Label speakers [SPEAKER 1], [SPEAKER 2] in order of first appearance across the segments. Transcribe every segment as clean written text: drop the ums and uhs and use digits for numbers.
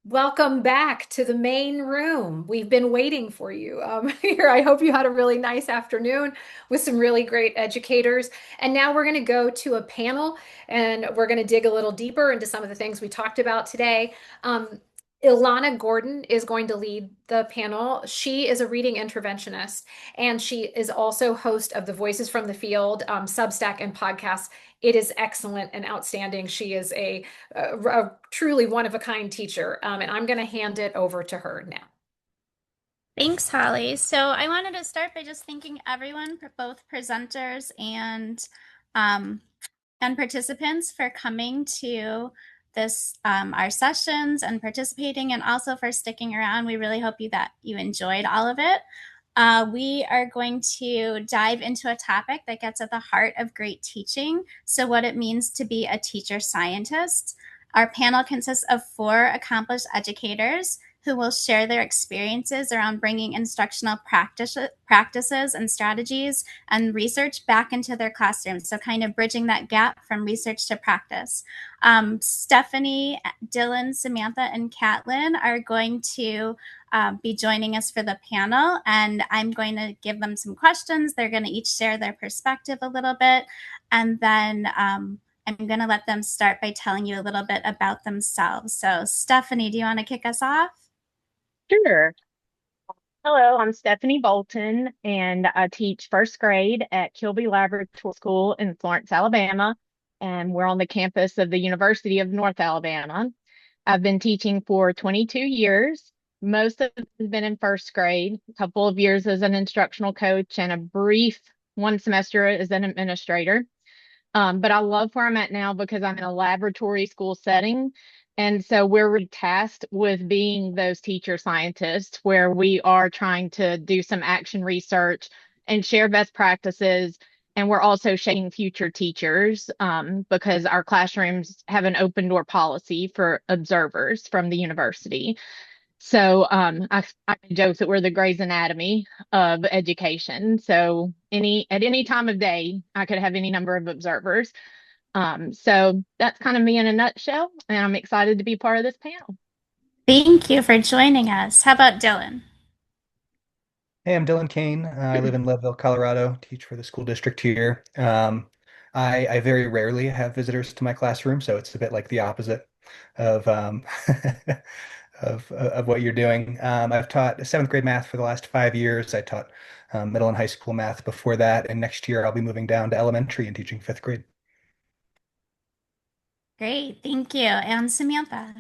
[SPEAKER 1] Welcome back to the main room. We've been waiting for you here. I hope you had a really nice afternoon with some really great educators. And now we're going to go to a panel and we're going to dig a little deeper into some of the things we talked about today. Elana Gordon is going to lead the panel. She is a reading interventionist and she is also host of the Voices from the Field Substack and podcast. It is excellent and outstanding. She is a truly one of a kind teacher. And I'm going to hand it over to her now.
[SPEAKER 2] Thanks, Holly. So I wanted to start by just thanking everyone, both presenters um, and participants, for coming to this our sessions and participating, and also for sticking around. We really hope that you enjoyed all of it. We are going to dive into a topic that gets at the heart of great teaching. So, what it means to be a teacher scientist. Our panel consists of 4 accomplished educators who will share their experiences around bringing instructional practices and strategies and research back into their classrooms. So, kind of bridging that gap from research to practice. Stephanie, Dylan, Samantha, and Catlin are going to be joining us for the panel, and I'm going to give them some questions. They're going to each share their perspective a little bit, and then I'm going to let them start by telling you a little bit about themselves. So, Stephanie, do you want to kick us off?
[SPEAKER 3] Sure. Hello, I'm Stephane Bolton, and I teach first grade at Kilby Laboratory School in Florence, Alabama, and we're on the campus of the University of North Alabama. I've been teaching for 22 years. Most of it has been in first grade, a couple of years as an instructional coach, and a brief 1 semester as an administrator. But I love where I'm at now because I'm in a laboratory school setting. And so we're tasked with being those teacher scientists where we are trying to do some action research and share best practices. And we're also shaping future teachers because our classrooms have an open door policy for observers from the university. So I joke that we're the Grey's Anatomy of education. So at any time of day, I could have any number of observers. So that's kind of me in a nutshell, and I'm excited to be part of this panel.
[SPEAKER 2] Thank you for joining us. How about Dylan?
[SPEAKER 4] Hey, I'm Dylan Kane. I live in Leadville, Colorado, teach for the school district here. I very rarely have visitors to my classroom, so it's a bit like the opposite of of what you're doing. I've taught seventh grade math for the last 5 years. I taught middle and high school math before that, and next year I'll be moving down to elementary and teaching fifth grade.
[SPEAKER 2] Great, thank you. And Samantha?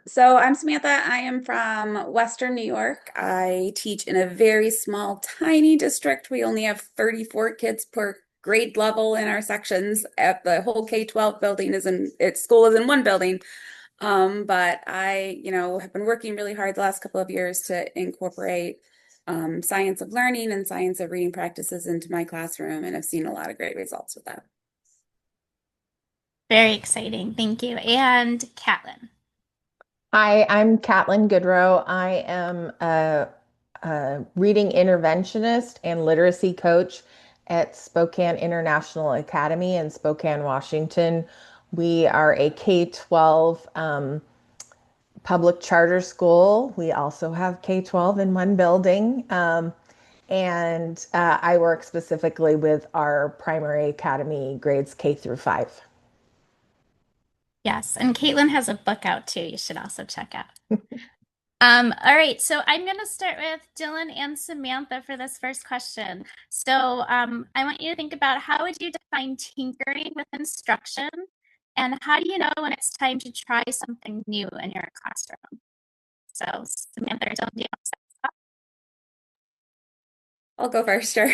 [SPEAKER 5] So I'm Samantha. I am from Western New York. I teach in a very small, tiny district. We only have 34 kids per grade level in our sections. At the whole K-12 building school is in one building. But I have been working really hard the last couple of years to incorporate science of learning and science of reading practices into my classroom, and I've seen a lot of great results with that.
[SPEAKER 2] Very exciting, thank you. And Catlin?
[SPEAKER 6] Hi, I'm Catlin Goodrow. I am a reading interventionist and literacy coach at Spokane International Academy in Spokane, Washington. We are a K-12 public charter school. We also have K-12 in one building. And I work specifically with our primary academy grades K through 5.
[SPEAKER 2] Yes, and Caitlin has a book out too. You should also check out. All right, so I'm going to start with Dylan and Samantha for this first question. So I want you to think about, how would you define tinkering with instruction, and how do you know when it's time to try something new in your classroom? So Samantha or Dylan, do you want to start?
[SPEAKER 5] I'll go first, sure.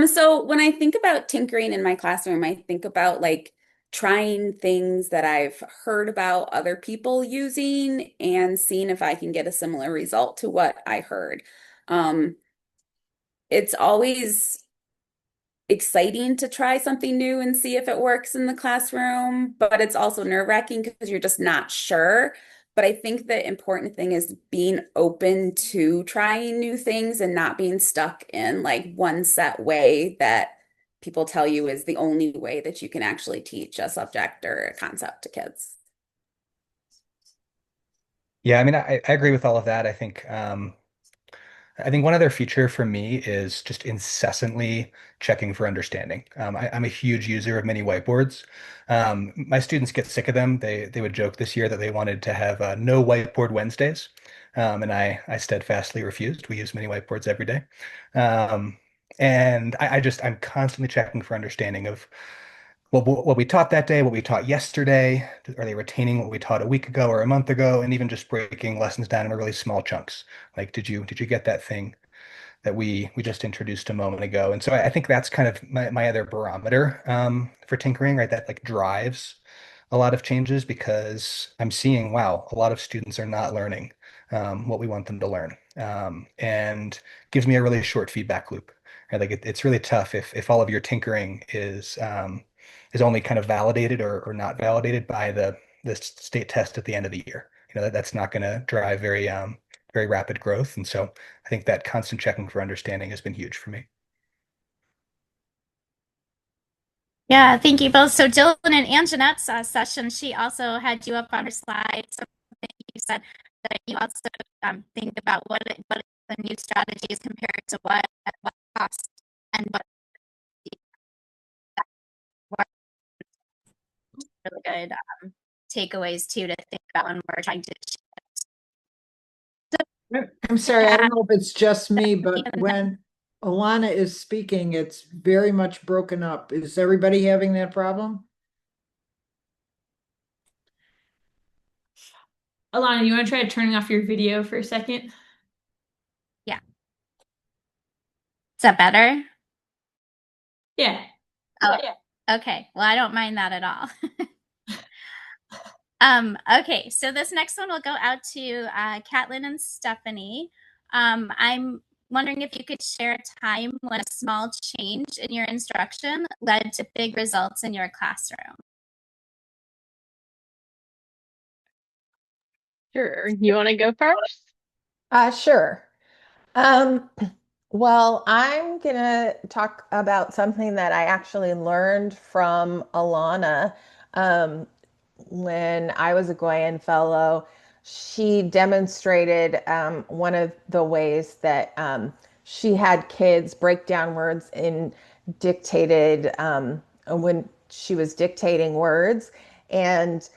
[SPEAKER 5] So when I think about tinkering in my classroom, I think about like trying things that I've heard about other people using and seeing if I can get a similar result to what I heard. Um, it's always exciting to try something new and see if it works in the classroom, but it's also nerve-wracking because you're just not sure. But I think the important thing is being open to trying new things and not being stuck in like one set way that people tell you is the only way that you can actually teach a subject or a concept to kids.
[SPEAKER 4] Yeah, I mean, I agree with all of that. I think one other feature for me is just incessantly checking for understanding. I'm a huge user of mini whiteboards. My students get sick of them. They would joke this year that they wanted to have no whiteboard Wednesdays, and I steadfastly refused. We use mini whiteboards every day, um, and I'm constantly checking for understanding of what we taught that day, what we taught yesterday. Are they retaining what we taught a week ago or a month ago? And even just breaking lessons down into really small chunks. Like, did you get that thing that we just introduced a moment ago? And so I think that's kind of my other barometer for tinkering, right? That like drives a lot of changes because I'm seeing, wow, a lot of students are not learning what we want them to learn, and gives me a really short feedback loop. Right? Like it's really tough if all of your tinkering is only kind of validated or not validated by the state test at the end of the year. That's not going to drive very rapid growth. And so I think that constant checking for understanding has been huge for me.
[SPEAKER 2] Yeah, thank you both. So Dylan and Jeanette's session, she also had you up on her slide. So you said that you also think about what the new strategies compared to what at what cost and what were really good takeaways too to think about when we're trying to.
[SPEAKER 7] I'm sorry, I don't know if it's just me, but when Elana is speaking, it's very much broken up. Is everybody having that problem?
[SPEAKER 8] Elana, you want to try turning off your video for a second?
[SPEAKER 2] Yeah. Is that better?
[SPEAKER 8] Yeah.
[SPEAKER 2] Oh, yeah. Okay. Well, I don't mind that at all. Okay, so this next one will go out to Catlin and Stephanie. I'm wondering if you could share a time when a small change in your instruction led to big results in your classroom.
[SPEAKER 3] Sure. You want to go first?
[SPEAKER 6] Sure. Well, I'm gonna talk about something that I actually learned from Elana when I was a Goyen Fellow. She demonstrated one of the ways that she had kids break down words in dictated when she was dictating words, and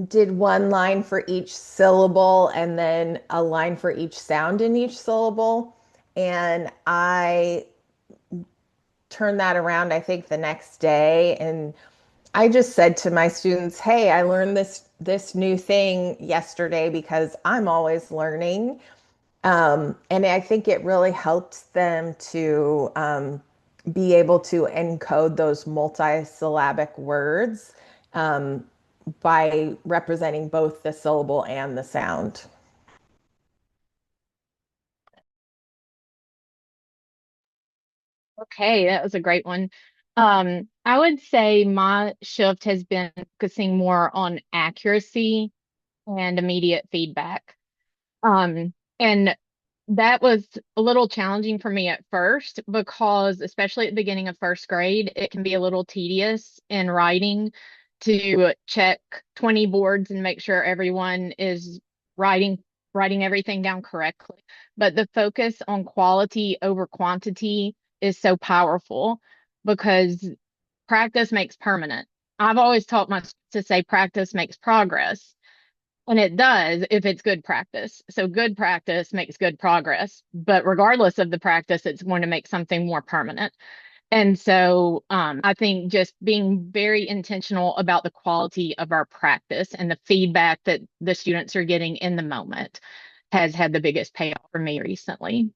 [SPEAKER 6] did one line for each syllable and then a line for each sound in each syllable. And I turned that around, I think, the next day. And I just said to my students, hey, I learned this new thing yesterday because I'm always learning. And I think it really helped them to be able to encode those multisyllabic words by representing both the syllable and the sound.
[SPEAKER 3] Okay, that was a great one. I would say my shift has been focusing more on accuracy and immediate feedback. And that was a little challenging for me at first because, especially at the beginning of first grade, it can be a little tedious in writing to check 20 boards and make sure everyone is writing writing everything down correctly. But the focus on quality over quantity is so powerful because practice makes permanent. I've always taught my students to say practice makes progress. And it does if it's good practice. So good practice makes good progress. But regardless of the practice, it's going to make something more permanent. And so I think just being very intentional about the quality of our practice and the feedback that the students are getting in the moment has had the biggest payoff for me recently.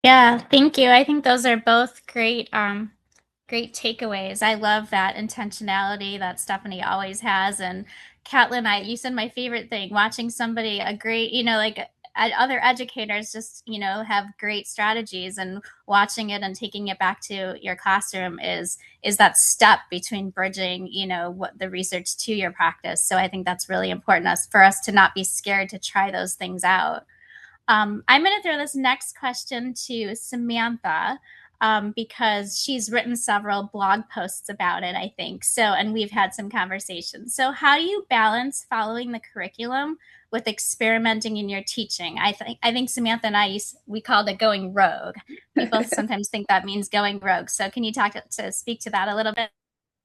[SPEAKER 2] Yeah, thank you. I think those are both great takeaways. I love that intentionality that Stephanie always has. And Catlin, you said my favorite thing, watching somebody, a great, like other educators just, have great strategies, and watching it and taking it back to your classroom is that step between bridging, what the research to your practice. So I think that's really important for us to not be scared to try those things out. I'm going to throw this next question to Samantha. because she's written several blog posts about it, I think. So, and we've had some conversations. So, how do you balance following the curriculum with experimenting in your teaching? I think Samantha and we called it going rogue. People sometimes think that means going rogue. So, can you speak to that a little bit?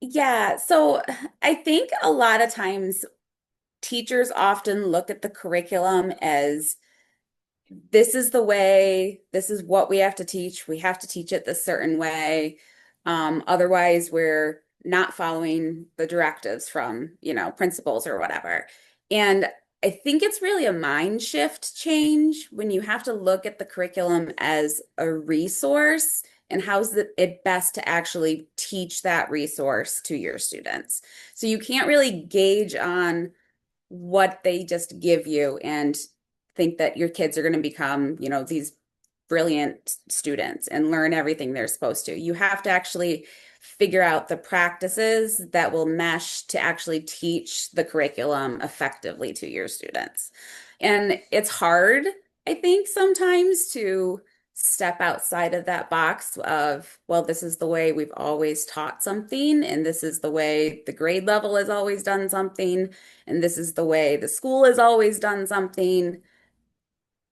[SPEAKER 5] Yeah, so I think a lot of times teachers often look at the curriculum as this is the way, this is what we have to teach. We have to teach it this certain way. Otherwise, we're not following the directives from, principals or whatever. And I think it's really a mind shift change when you have to look at the curriculum as a resource and it best to actually teach that resource to your students. So you can't really gauge on what they just give you and think that your kids are going to become, these brilliant students and learn everything they're supposed to. You have to actually figure out the practices that will mesh to actually teach the curriculum effectively to your students. And it's hard, I think, sometimes to step outside of that box of, well, this is the way we've always taught something, and this is the way the grade level has always done something, and this is the way the school has always done something.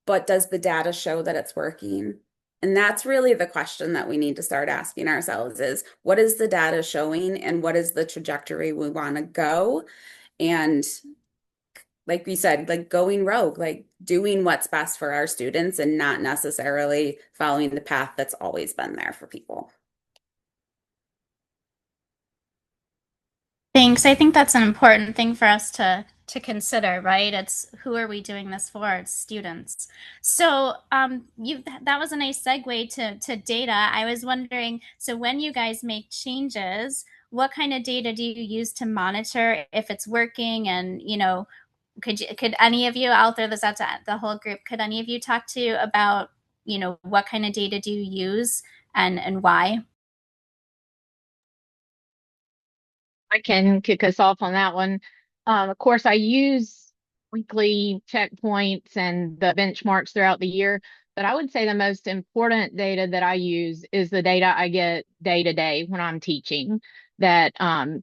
[SPEAKER 5] But does the data show that it's working? And that's really the question that we need to start asking ourselves is what is the data showing and what is the trajectory we want to go? And like we said, like going rogue, like doing what's best for our students and not necessarily following the path that's always been there for people.
[SPEAKER 2] Thanks. I think that's an important thing for us to consider, right? It's who are we doing this for? It's students. So you that was a nice segue to data. I was wondering, so when you guys make changes, what kind of data do you use to monitor if it's working? And could any of you, I'll throw this out to the whole group, could any of you talk to about, what kind of data do you use and why?
[SPEAKER 3] I can kick us off on that one. Of course, I use weekly checkpoints and the benchmarks throughout the year, but I would say the most important data that I use is the data I get day to day when I'm teaching, that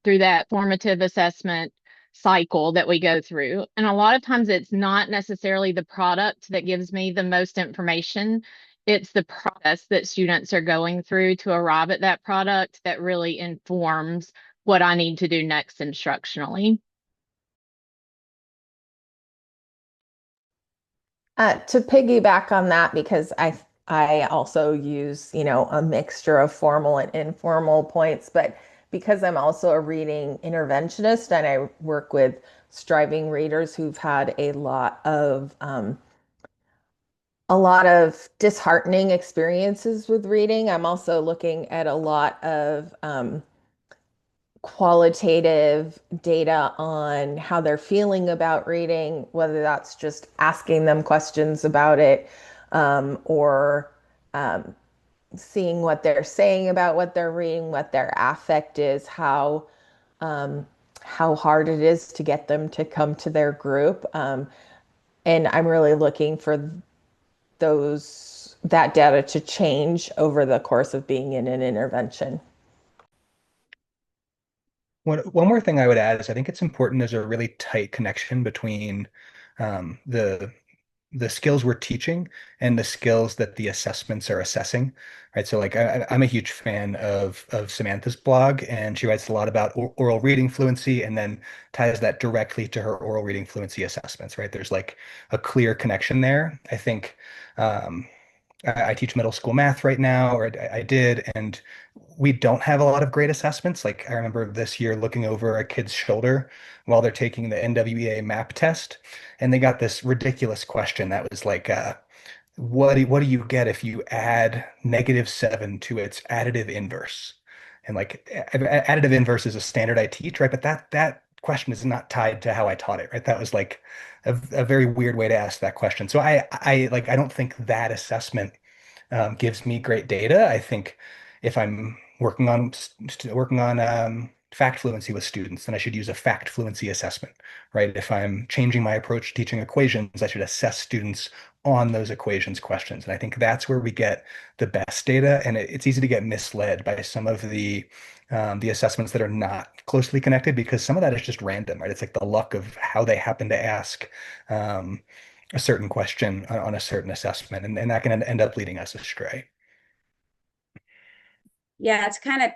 [SPEAKER 3] through that formative assessment cycle that we go through. And a lot of times it's not necessarily the product that gives me the most information. It's the process that students are going through to arrive at that product that really informs what I need to do next instructionally.
[SPEAKER 6] To piggyback on that, because I also use, a mixture of formal and informal points, but because I'm also a reading interventionist and I work with striving readers who've had a lot of disheartening experiences with reading. I'm also looking at a lot of qualitative data on how they're feeling about reading, whether that's just asking them questions about it, or seeing what they're saying about what they're reading, what their affect is, how hard it is to get them to come to their group. And I'm really looking for that data to change over the course of being in an intervention.
[SPEAKER 4] One more thing I would add is I think it's important there's a really tight connection between the skills we're teaching and the skills that the assessments are assessing, right? So like I'm a huge fan of Samantha's blog, and she writes a lot about oral reading fluency and then ties that directly to her oral reading fluency assessments, right? There's like a clear connection there. I think I teach middle school math right now, or I did, and we don't have a lot of great assessments. Like I remember this year looking over a kid's shoulder while they're taking the NWEA map test, and they got this ridiculous question that was like, what do you get if you add -7 to its additive inverse? And like additive inverse is a standard I teach, right? But that question is not tied to how I taught it, right? That was like a very weird way to ask that question. So I don't think that assessment gives me great data. I think if I'm working on fact fluency with students, then I should use a fact fluency assessment, right? If I'm changing my approach to teaching equations, I should assess students on those equations questions. And I think that's where we get the best data. And it's easy to get misled by some of the assessments that are not closely connected, because some of that is just random, right? It's like the luck of how they happen to ask a certain question on a certain assessment, and that can end up leading us astray.
[SPEAKER 5] Yeah, to kind of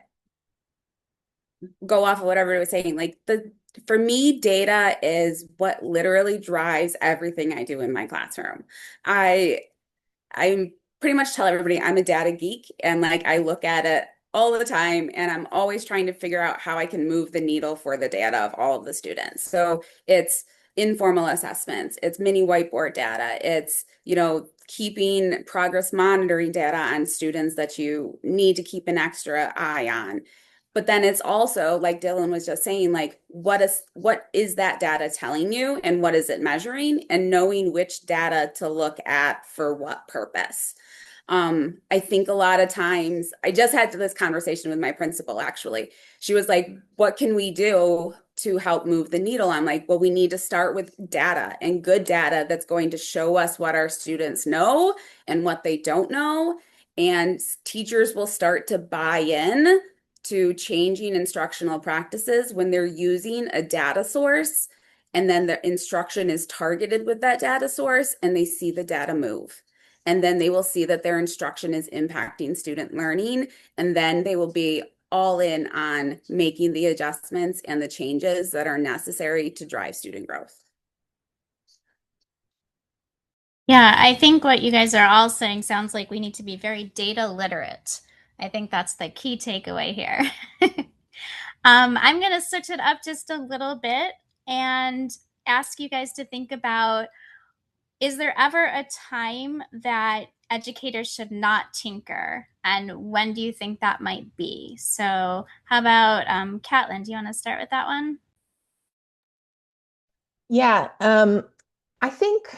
[SPEAKER 5] go off of what everybody was saying, like for me, data is what literally drives everything I do in my classroom. I pretty much tell everybody I'm a data geek, and like I look at it all the time, and I'm always trying to figure out how I can move the needle for the data of all of the students. So it's informal assessments, it's mini whiteboard data, it's, keeping progress monitoring data on students that you need to keep an extra eye on. But then it's also, like Dylan was just saying, like what is that data telling you, and what is it measuring, and knowing which data to look at for what purpose. I think a lot of times, I just had this conversation with my principal, actually. She was like, what can we do to help move the needle? I'm like, well, we need to start with data, and good data that's going to show us what our students know and what they don't know. And teachers will start to buy in to changing instructional practices when they're using a data source, and then the instruction is targeted with that data source, and they see the data move. And then they will see that their instruction is impacting student learning, and then they will be all in on making the adjustments and the changes that are necessary to drive student growth.
[SPEAKER 2] Yeah, I think what you guys are all saying sounds like we need to be very data literate. I think that's the key takeaway here. I'm going to switch it up just a little bit and ask you guys to think about, is there ever a time that educators should not tinker? And when do you think that might be? So how about Catlin, do you want to start with that one?
[SPEAKER 6] Yeah, I think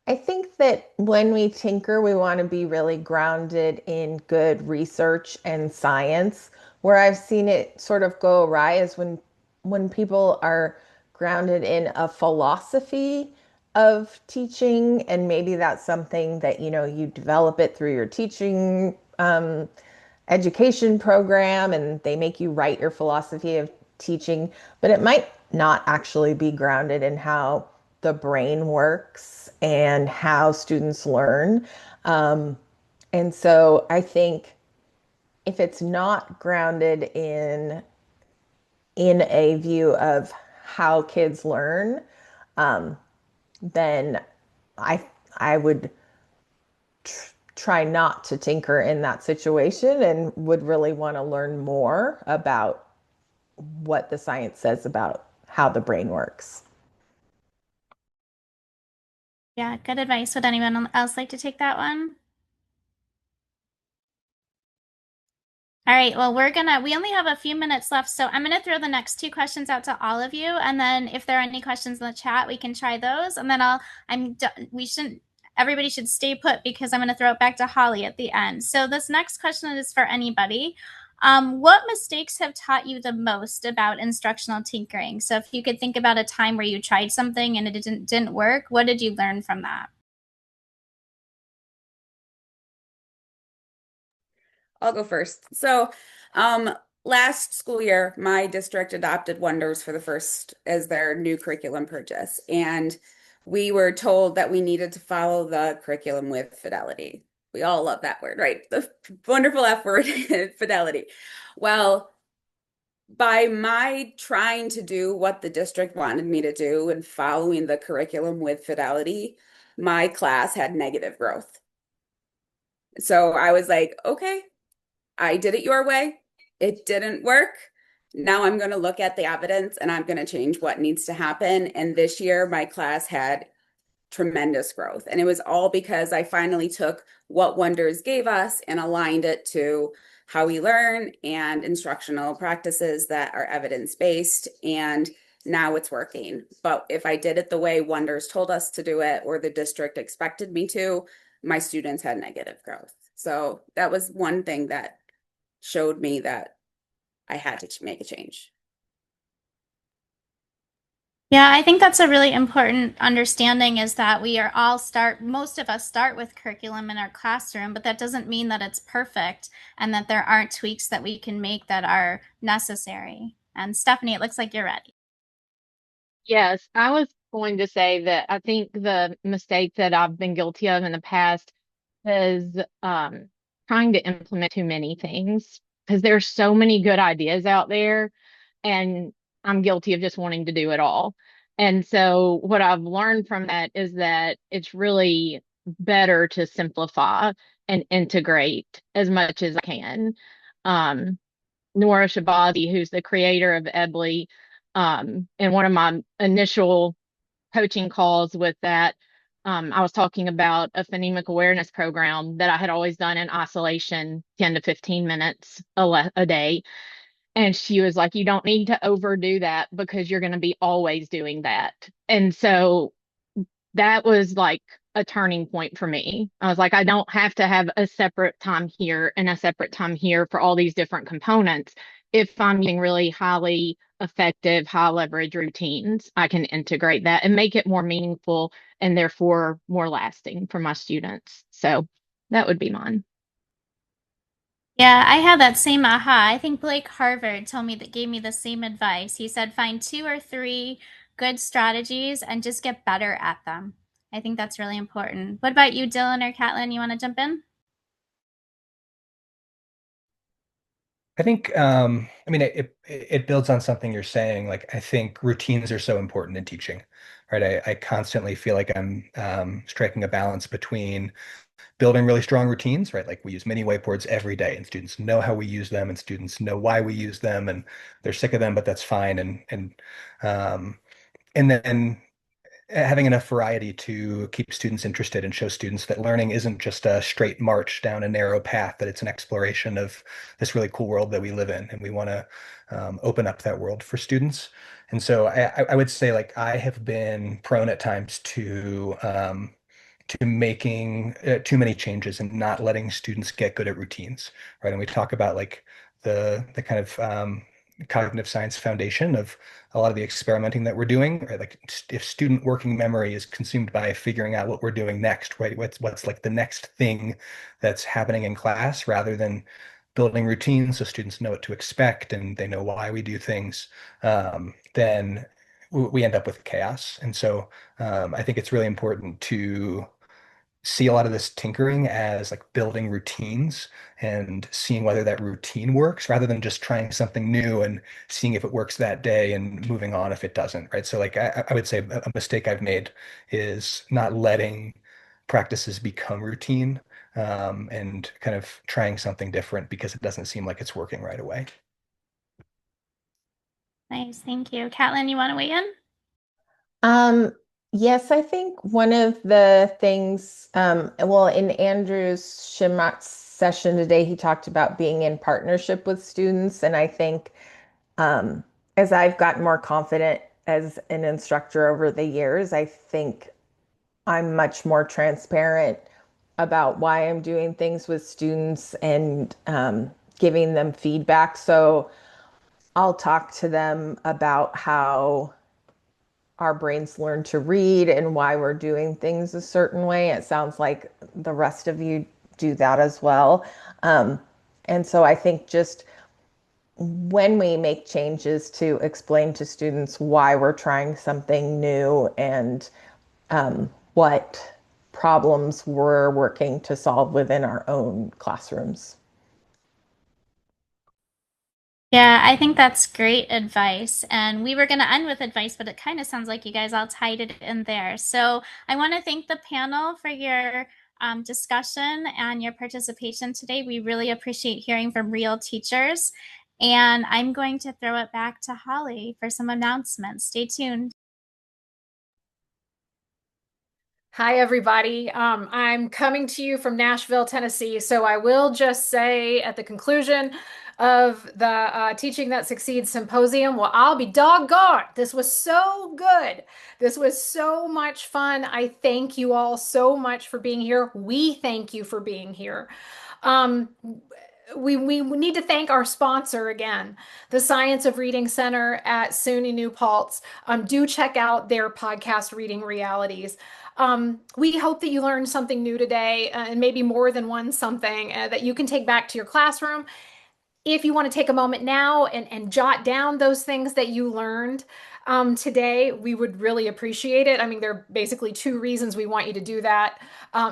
[SPEAKER 6] I think that when we tinker, we want to be really grounded in good research and science. Where I've seen it sort of go awry is when people are grounded in a philosophy of teaching, and maybe that's something that you develop it through your teaching education program, and they make you write your philosophy of teaching, but it might not actually be grounded in how the brain works and how students learn. And so I think if it's not grounded in a view of how kids learn, then I I would try not to tinker in that situation, and would really want to learn more about what the science says about how the brain works.
[SPEAKER 2] Yeah, good advice. Would anyone else like to take that one? All right, well, we only have a few minutes left, so I'm gonna throw the next two questions out to all of you, and then if there are any questions in the chat, we can try those, and then everybody should stay put, because I'm gonna throw it back to Holly at the end. So this next question is for anybody. What mistakes have taught you the most about instructional tinkering? So if you could think about a time where you tried something and it didn't work, what did you learn from that?
[SPEAKER 5] I'll go first. So, last school year, my district adopted Wonders for the first as their new curriculum purchase. And we were told that we needed to follow the curriculum with fidelity. We all love that word, right? The wonderful F word, fidelity. Well, by my trying to do what the district wanted me to do and following the curriculum with fidelity, my class had negative growth. So I was like, okay, I did it your way. It didn't work. Now I'm going to look at the evidence, and I'm going to change what needs to happen. And this year, my class had tremendous growth. And it was all because I finally took what Wonders gave us and aligned it to how we learn and instructional practices that are evidence-based. And now it's working. But if I did it the way Wonders told us to do it, or the district expected me to, my students had negative growth. So that was one thing that showed me that I had to make a change.
[SPEAKER 2] Yeah, I think that's a really important understanding is that most of us start with curriculum in our classroom, but that doesn't mean that it's perfect and that there aren't tweaks that we can make that are necessary. And Stephanie, it looks like you're ready.
[SPEAKER 3] Yes, I was going to say that I think the mistake that I've been guilty of in the past is trying to implement too many things because there's so many good ideas out there, and I'm guilty of just wanting to do it all. And so, what I've learned from that is that it's really better to simplify and integrate as much as I can. Um, Nora Shabazi, who's the creator of Ebly, in one of my initial coaching calls with that, I was talking about a phonemic awareness program that I had always done in isolation, 10 to 15 minutes a day. And she was like, you don't need to overdo that because you're going to be always doing that. And so that was like a turning point for me. I was like, I don't have to have a separate time here and a separate time here for all these different components. If I'm using really highly effective, high leverage routines, I can integrate that and make it more meaningful and therefore more lasting for my students. So that would be mine.
[SPEAKER 2] Yeah, I had that same aha. I think Blake Harvard gave me the same advice. He said find 2 or 3 good strategies and just get better at them. I think that's really important. What about you, Dylan or Catlin? You want to jump in?
[SPEAKER 4] I think, I mean, it builds on something you're saying. Like, I think routines are so important in teaching, right? I constantly feel like I'm striking a balance between building really strong routines, right? Like we use mini whiteboards every day, and students know how we use them, and students know why we use them, and they're sick of them, but that's fine. Um, and then having enough variety to keep students interested and show students that learning isn't just a straight march down a narrow path, that it's an exploration of this really cool world that we live in, and we want to open up that world for students. And so I would say like I have been prone at times to making too many changes and not letting students get good at routines, right? And we talk about like the kind of cognitive science foundation of a lot of the experimenting that we're doing, right? Like if student working memory is consumed by figuring out what we're doing next, right? What's like the next thing that's happening in class rather than building routines so students know what to expect and they know why we do things, then we end up with chaos. And so I think it's really important to see a lot of this tinkering as like building routines and seeing whether that routine works rather than just trying something new and seeing if it works that day and moving on if it doesn't, right? So like I would say a mistake I've made is not letting practices become routine, and kind of trying something different because it doesn't seem like it's working right away.
[SPEAKER 2] Nice, thank you. Catlin, you want to weigh in?
[SPEAKER 6] Yes, I think one of the things, well, in Andrew's Shimot session today, he talked about being in partnership with students. And I think um, as I've gotten more confident as an instructor over the years, I think I'm much more transparent about why I'm doing things with students and giving them feedback. So I'll talk to them about how our brains learn to read and why we're doing things a certain way. It sounds like the rest of you do that as well. Um, and so I think just when we make changes to explain to students why we're trying something new and what problems we're working to solve within our own classrooms.
[SPEAKER 2] Yeah, I think that's great advice. And we were going to end with advice, but it kind of sounds like you guys all tied it in there. So I want to thank the panel for your discussion and your participation today. We really appreciate hearing from real teachers. And I'm going to throw it back to Holly for some announcements. Stay tuned.
[SPEAKER 1] Hi, everybody. I'm coming to you from Nashville, Tennessee. So I will just say at the conclusion of the Teaching That Succeeds Symposium, well, I'll be doggone. This was so good. This was so much fun. I thank you all so much for being here. We thank you for being here. Um, we need to thank our sponsor again, the Science of Reading Center at SUNY New Paltz. Do check out their podcast, Reading Realities. We hope that you learned something new today, and maybe more than one something that you can take back to your classroom. If you want to take a moment now and jot down those things that you learned today, we would really appreciate it. I mean, there are basically two reasons we want you to do that.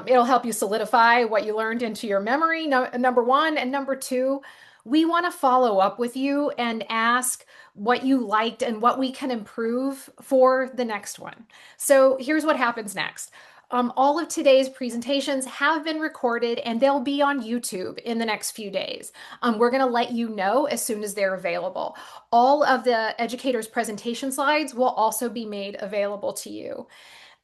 [SPEAKER 1] It'll help you solidify what you learned into your memory, number one. And number two, we want to follow up with you and ask what you liked and what we can improve for the next one. So here's what happens next. All of today's presentations have been recorded and they'll be on YouTube in the next few days. We're going to let you know as soon as they're available. All of the educators' presentation slides will also be made available to you.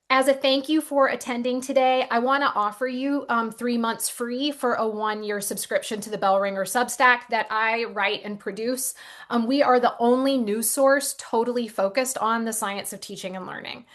[SPEAKER 1] As a thank you for attending today, I want to offer you 3 months free for a 1-year subscription to the Bell Ringer Substack that I write and produce. We are the only news source totally focused on the science of teaching and learning.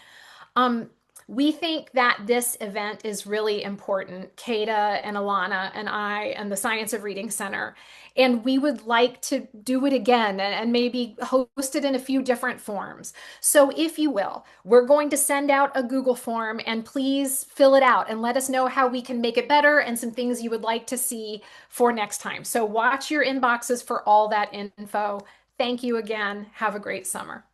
[SPEAKER 1] We think that this event is really important, Kata and Elana and I and the Science of Reading Center. And we would like to do it again and maybe host it in a few different forms. So if you will, we're going to send out a Google form and please fill it out and let us know how we can make it better and some things you would like to see for next time. So watch your inboxes for all that info. Thank you again. Have a great summer.